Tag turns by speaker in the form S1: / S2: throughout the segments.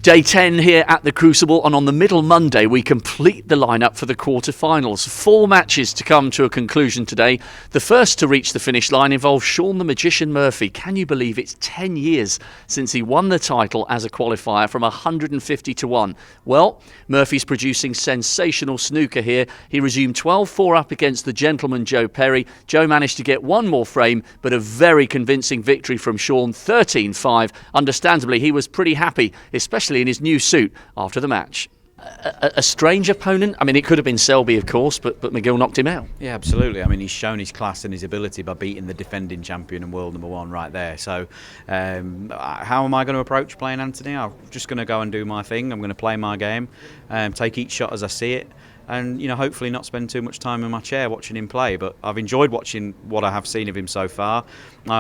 S1: Day 10 here at the Crucible, and on the middle Monday we complete the lineup for the quarterfinals. 4 matches to come to a conclusion today. The first to reach the finish line involves Shawn the Magician Murphy. Can you believe it's 10 years since he won the title as a qualifier from 150 to 1? Well, Murphy's producing sensational snooker here. He resumed 12-4 up against the gentleman Joe Perry. Joe managed to get one more frame, but a very convincing victory from Shawn, 13-5. Understandably, he was pretty happy, especially in his new suit after the match. A strange opponent. I mean, it could have been Selby, of course, but McGill knocked him out.
S2: Yeah, absolutely. I mean, he's shown his class and his ability by beating the defending champion and world number 1 right there. So how am I going to approach playing Anthony? I'm just going to go and do my thing. I'm going to play my game, take each shot as I see it, and hopefully not spend too much time in my chair watching him play. But I've enjoyed watching what I have seen of him so far.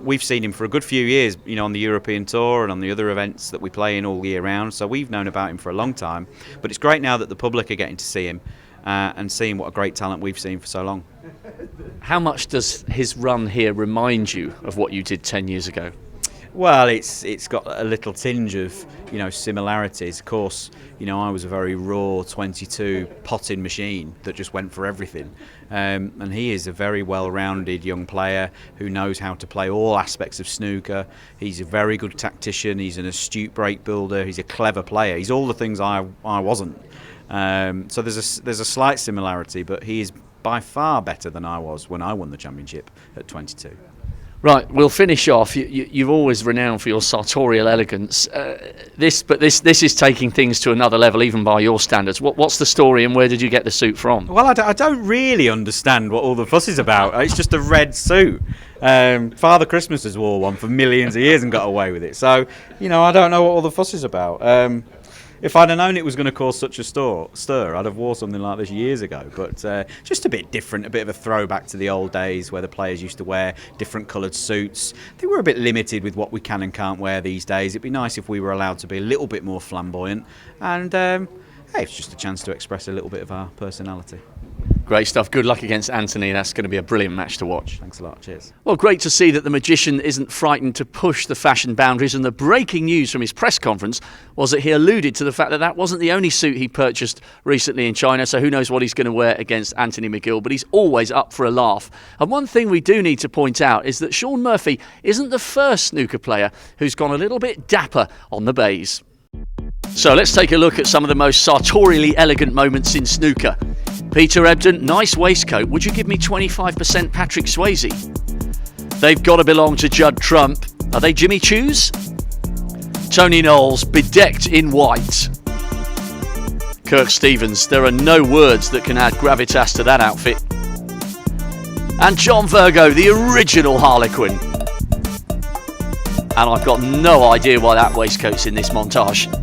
S2: We've seen him for a good few years, on the European Tour and on the other events that we play in all year round. So we've known about him for a long time. But it's great now that the public are getting to see him and seeing what a great talent we've seen for so long.
S1: How much does his run here remind you of what you did 10 years ago?
S2: Well, it's got a little tinge of, similarities. Of course, I was a very raw 22 potting machine that just went for everything. And he is a very well-rounded young player who knows how to play all aspects of snooker. He's a very good tactician. He's an astute break builder. He's a clever player. He's all the things I wasn't. So there's a slight similarity, but he is by far better than I was when I won the championship at 22.
S1: Right, we'll finish off. You've always renowned for your sartorial elegance. This is taking things to another level, even by your standards. What's the story, and where did you get the suit from?
S2: Well, I don't really understand what all the fuss is about. It's just a red suit. Father Christmas has wore one for millions of years and got away with it. So, I don't know what all the fuss is about. If I'd have known it was going to cause such a stir, I'd have wore something like this years ago. But just a bit different, a bit of a throwback to the old days where the players used to wear different coloured suits. They were a bit limited with what we can and can't wear these days. It'd be nice if we were allowed to be a little bit more flamboyant. And hey, it's just a chance to express a little bit of our personality.
S1: Great stuff. Good luck against Anthony. That's going to be a brilliant match to watch.
S2: Thanks a lot. Cheers.
S1: Well, great to see that the magician isn't frightened to push the fashion boundaries, and the breaking news from his press conference was that he alluded to the fact that wasn't the only suit he purchased recently in China, so who knows what he's going to wear against Anthony McGill, but he's always up for a laugh. And one thing we do need to point out is that Shawn Murphy isn't the first snooker player who's gone a little bit dapper on the bays. So let's take a look at some of the most sartorially elegant moments in snooker. Peter Ebdon, nice waistcoat. Would you give me 25% Patrick Swayze? They've got to belong to Judd Trump. Are they Jimmy Choos? Tony Knowles, bedecked in white. Kirk Stevens, there are no words that can add gravitas to that outfit. And John Virgo, the original Harlequin. And I've got no idea why that waistcoat's in this montage.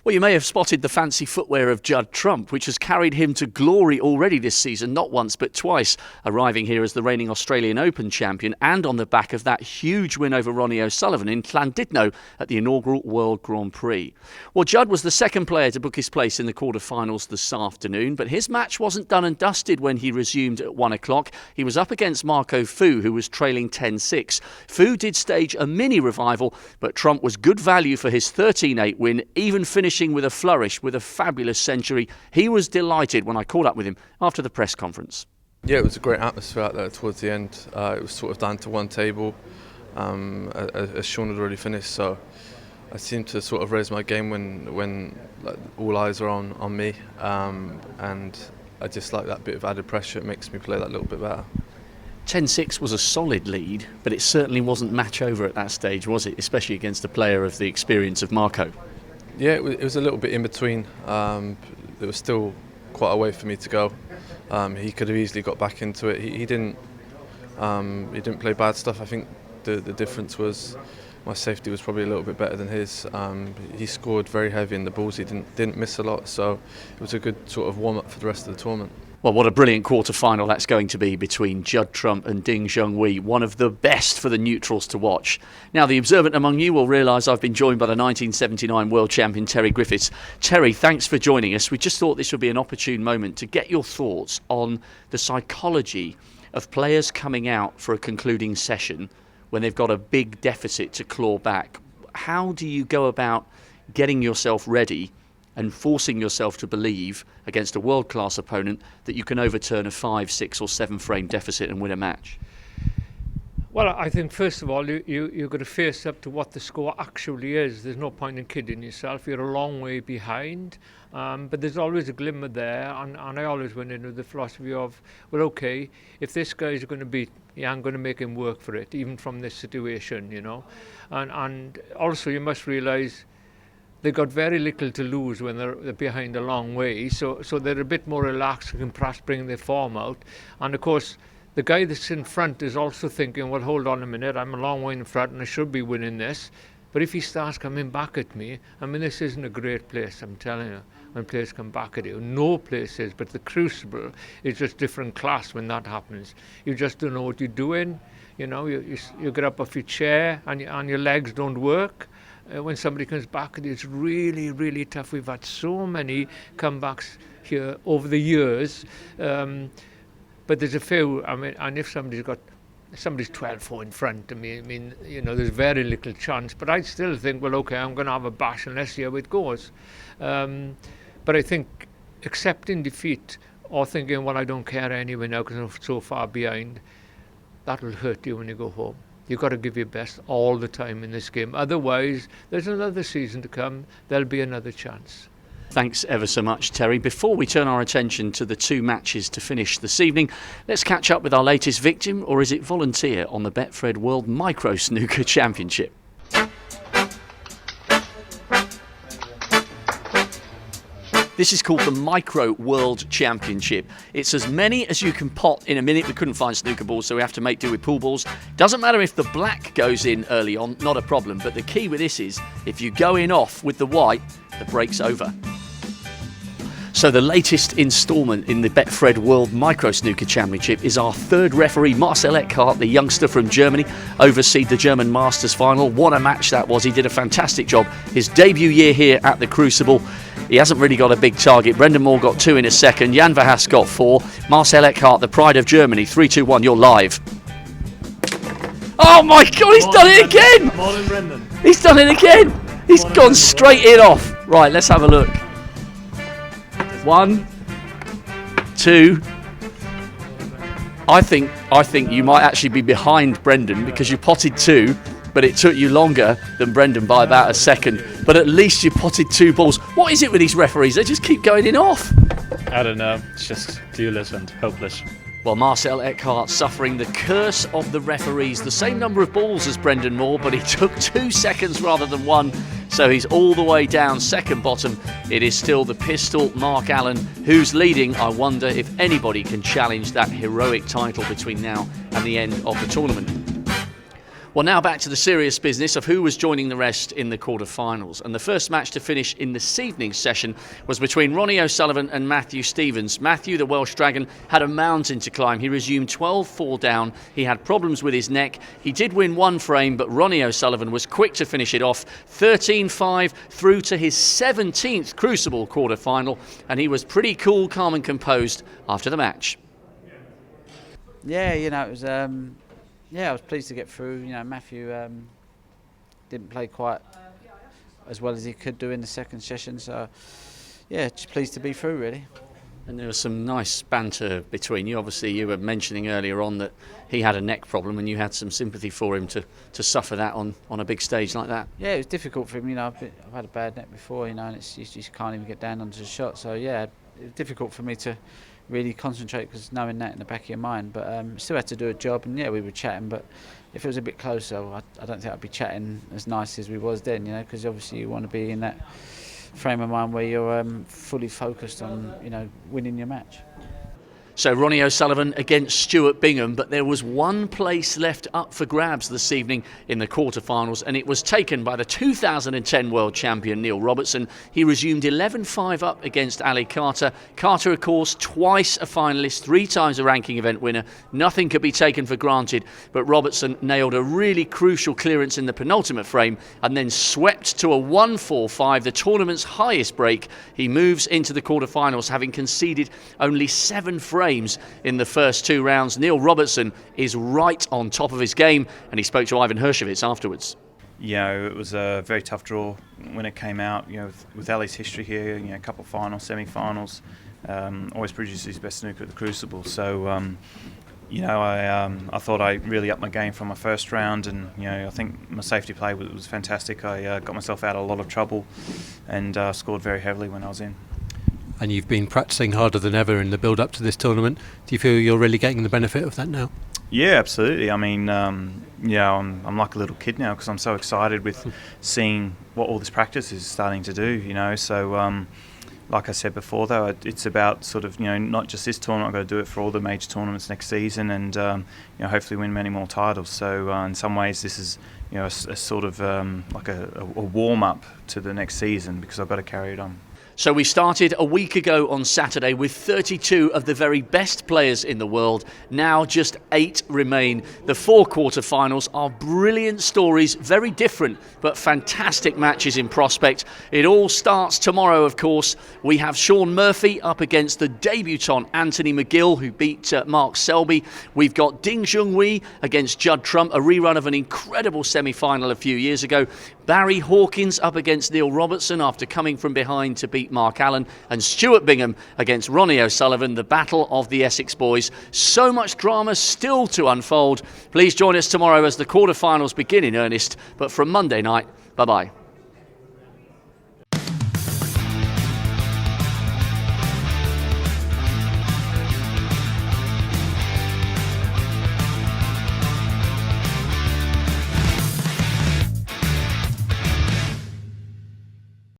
S1: Well, you may have spotted the fancy footwear of Judd Trump, which has carried him to glory already this season, not once but twice, arriving here as the reigning Australian Open champion and on the back of that huge win over Ronnie O'Sullivan in Llandudno at the inaugural World Grand Prix. Well, Judd was the second player to book his place in the quarterfinals this afternoon, but his match wasn't done and dusted when he resumed at 1 o'clock. He was up against Marco Fu, who was trailing 10-6. Fu did stage a mini revival, but Trump was good value for his 13-8 win, even finishing with a flourish with a fabulous century. He was delighted when I caught up with him after the press conference.
S3: Yeah, it was a great atmosphere out there towards the end. It was sort of down to one table as Shawn had already finished, so I seemed to sort of raise my game when like, all eyes are on me, and I just like that bit of added pressure. It makes me play that little bit better.
S1: 10-6 was a solid lead, but it certainly wasn't match over at that stage, was it? Especially against a player of the experience of Marco.
S3: Yeah, it was a little bit in between. There was still quite a way for me to go. He could have easily got back into it. He didn't play bad stuff. I think the difference was my safety was probably a little bit better than his. He scored very heavy in the balls. He didn't miss a lot, so it was a good sort of warm up for the rest of the tournament.
S1: Well, what a brilliant quarter-final that's going to be between Judd Trump and Ding Junhui, one of the best for the neutrals to watch. Now, the observant among you will realise I've been joined by the 1979 world champion Terry Griffiths. Terry, thanks for joining us. We just thought this would be an opportune moment to get your thoughts on the psychology of players coming out for a concluding session when they've got a big deficit to claw back. How do you go about getting yourself ready and forcing yourself to believe against a world-class opponent that you can overturn a 5, 6 or 7 frame deficit and win a match?
S4: Well, I think first of all, you've got to face up to what the score actually is. There's no point in kidding yourself. You're a long way behind, but there's always a glimmer there, and I always went in with the philosophy of, well, okay, if this guy's going to beat, I'm going to make him work for it, even from this situation, you know. And also you must realise they've got very little to lose when they're behind a long way, so they're a bit more relaxed and can perhaps bring their form out. And of course, the guy that's in front is also thinking, well, hold on a minute, I'm a long way in front and I should be winning this. But if he starts coming back at me, I mean, this isn't a great place, I'm telling you, when players come back at you. No place is, but the Crucible is just different class when that happens. You just don't know what you're doing. You know, you get up off your chair and your legs don't work. When somebody comes back at you, it's really, really tough. We've had so many comebacks here over the years. But there's a few, I mean, and if somebody's 12-4 in front of me, I mean, you know, there's very little chance. But I still think, well, okay, I'm going to have a bash and let's see how it goes. But I think accepting defeat or thinking, well, I don't care anyway now because I'm so far behind, that'll hurt you when you go home. You've got to give your best all the time in this game. Otherwise, there's another season to come. There'll be another chance.
S1: Thanks ever so much, Terry. Before we turn our attention to the 2 matches to finish this evening, let's catch up with our latest victim, or is it volunteer, on the Betfred World Micro Snooker Championship. This is called the Micro World Championship. It's as many as you can pot in a minute. We couldn't find snooker balls, so we have to make do with pool balls. Doesn't matter if the black goes in early on, not a problem. But the key with this is, if you go in off with the white, the break's over. So the latest instalment in the Betfred World Micro Snooker Championship is our 3rd referee, Marcel Eckhart, the youngster from Germany, overseed the German Masters final. What a match that was. He did a fantastic job. His debut year here at the Crucible. He hasn't really got a big target. Brendan Moore got 2 in a second. Jan Verhaas got 4. Marcel Eckhart, the pride of Germany. 3, 2, 1, you're live. Oh my God, he's done it again!
S5: Morning, Brendan.
S1: He's done it again! He's gone straight in off. Right, let's have a look. 1, 2. I think you might actually be behind Brendan because you potted 2, but it took you longer than Brendan by about a second. But at least you potted 2 balls. What is it with these referees? They just keep going in off.
S5: I don't know. It's just clueless and hopeless.
S1: Well, Marcel Eckhart suffering the curse of the referees. The same number of balls as Brendan Moore, but he took 2 seconds rather than 1. So he's all the way down second bottom. It is still the pistol Mark Allen who's leading. I wonder if anybody can challenge that heroic title between now and the end of the tournament. Well, now back to the serious business of who was joining the rest in the quarterfinals. And the first match to finish in this evening's session was between Ronnie O'Sullivan and Matthew Stevens. Matthew, the Welsh Dragon, had a mountain to climb. He resumed 12-4 down. He had problems with his neck. He did win 1 frame, but Ronnie O'Sullivan was quick to finish it off. 13-5 through to his 17th Crucible quarterfinal. And he was pretty cool, calm and composed after the match.
S6: Yeah, you know, it was... I was pleased to get through. You know, Matthew didn't play quite as well as he could do in the second session, so yeah, just pleased to be through, really.
S1: And there was some nice banter between you. Obviously, you were mentioning earlier on that he had a neck problem and you had some sympathy for him to suffer that on a big stage like that.
S6: Yeah, it was difficult for him. You know, I've had a bad neck before, you know, and you just can't even get down onto the shot. So yeah, it was difficult for me to really concentrate because knowing that in the back of your mind, but still had to do a job. And yeah, we were chatting, but if it was a bit closer, I don't think I'd be chatting as nice as we was then, you know, because obviously you want to be in that frame of mind where you're fully focused on, you know, winning your match.
S1: So Ronnie O'Sullivan against Stuart Bingham, but there was 1 place left up for grabs this evening in the quarterfinals, and it was taken by the 2010 world champion Neil Robertson. He resumed 11-5 up against Ali Carter. Carter, of course, twice a finalist, 3 times a ranking event winner. Nothing could be taken for granted, but Robertson nailed a really crucial clearance in the penultimate frame and then swept to a 1-4-5, the tournament's highest break. He moves into the quarterfinals having conceded only 7 frames games in the first 2 rounds. Neil Robertson is right on top of his game, and he spoke to Ivan Hershevitz afterwards.
S7: You know, it was a very tough draw when it came out. You know, with Ali's history here, you know, a couple of finals, semi-finals, always produced his best snooker at the Crucible. So, you know, I thought I really upped my game from my first round, and you know, I think my safety play was fantastic. I got myself out of a lot of trouble, and scored very heavily when I was in.
S8: And you've been practicing harder than ever in the build-up to this tournament. Do you feel you're really getting the benefit of that now?
S7: Yeah, absolutely. I mean, you know, I'm like a little kid now because I'm so excited with seeing what all this practice is starting to do. You know, so. Like I said before, though, it's about sort of, you know, not just this tournament. I've got to do it for all the major tournaments next season, and you know, hopefully win many more titles. So in some ways, this is, you know, a sort of like a warm up to the next season, because I've got to carry it on.
S1: So we started a week ago on Saturday with 32 of the very best players in the world. Now just 8 remain. The 4 quarterfinals are brilliant stories, very different but fantastic matches in prospect. It all starts tomorrow, of course. We have Shawn Murphy up against the debutant Anthony McGill, who beat Mark Selby. We've got Ding Junhui against Judd Trump, a rerun of an incredible semi-final a few years ago. Barry Hawkins up against Neil Robertson after coming from behind to beat Mark Allen, and Stuart Bingham against Ronnie O'Sullivan, the battle of the Essex boys. So much drama still to unfold. Please join us tomorrow as the quarterfinals begin in earnest, but from Monday night, bye-bye.